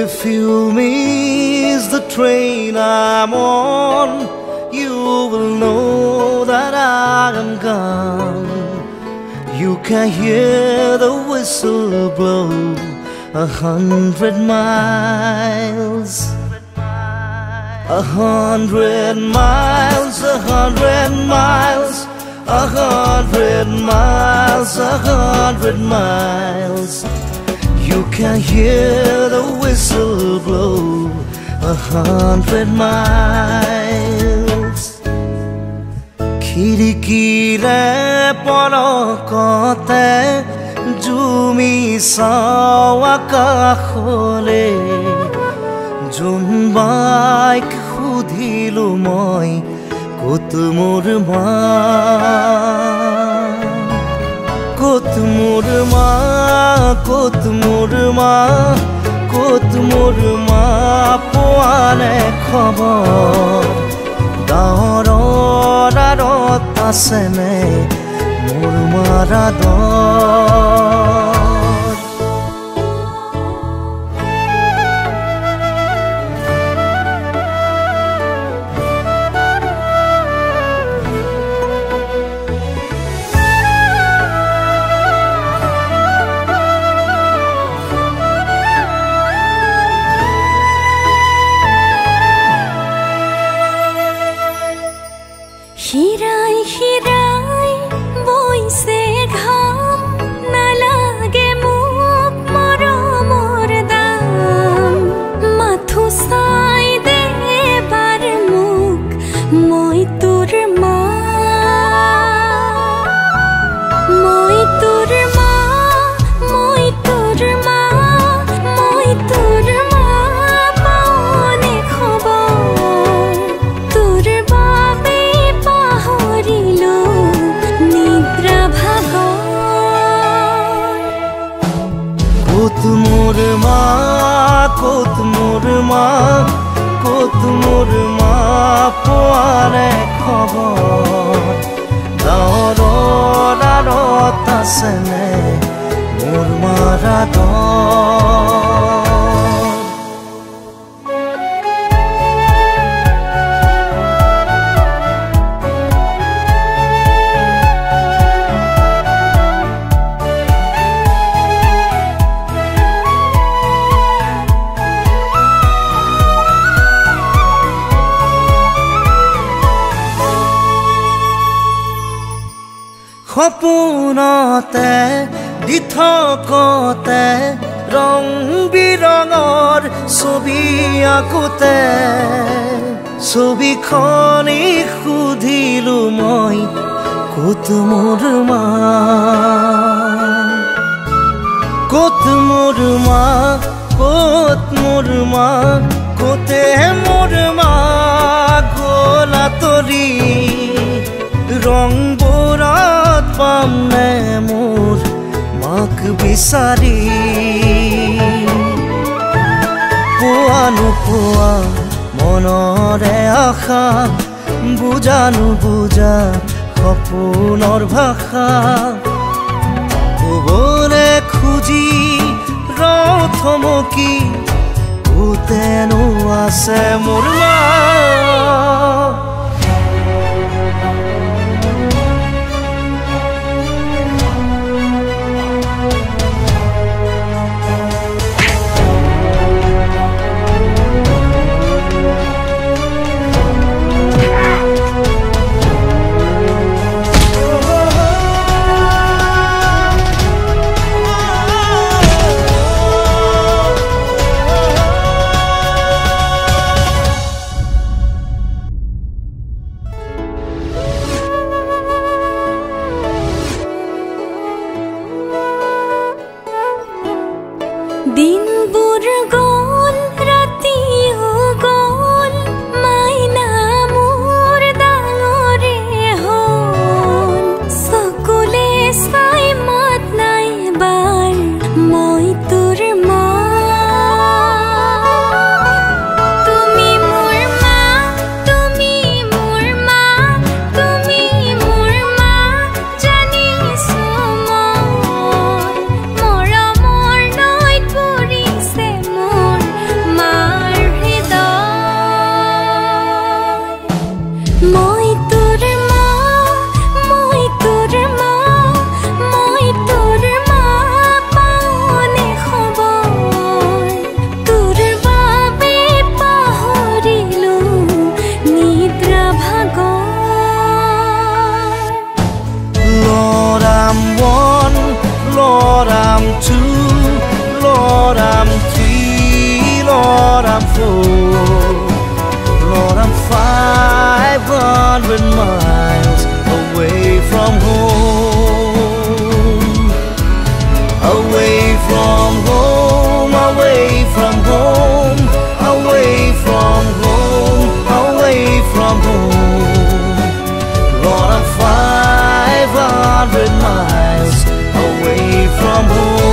If you miss the train I'm on, you will know that I am gone. You can hear the whistle blow 100 miles. 100 miles, 100 miles, 100 miles, 100 miles. You can hear the whistle blow 100 miles. Khidkire polokote jumi sao akakhole jumbaik khudhilu moi kot mor ma kot mor ma kot mor ma kot mor ma poane khobor daorar arat asene mor mara dor. Hirai hirai boise gham na lage mukh moromor dam mathu sai debar mukh moi tur ma moi tur ma moi tur ma moi tur ma paone khobor tur babe horilu nidra bhagor. Kot mor ma kot mor ma kot mor ma poane khobor daorar arat asene mor mara dor. সপোনতে দিথকতে ৰং বিৰঙৰ ছবি আঁকোতে ছবিখনি সুধিলো মই ক'ত মোৰ মা ক'ত মোৰ মা ক'ত মোৰ মা ক'তে মোৰ মা গ'ল আঁতৰি ৰং বোৰত পাম নে মোৰ মাক বিচাৰি পোৱা নোপোৱা মনৰে আশা বুজা নুবুজা সপোনৰ ভাষা ক'বলে খুজি ৰথমকি ক'তেনো আছে মোৰ মা. from home. Lord, I'm 500 miles away from home.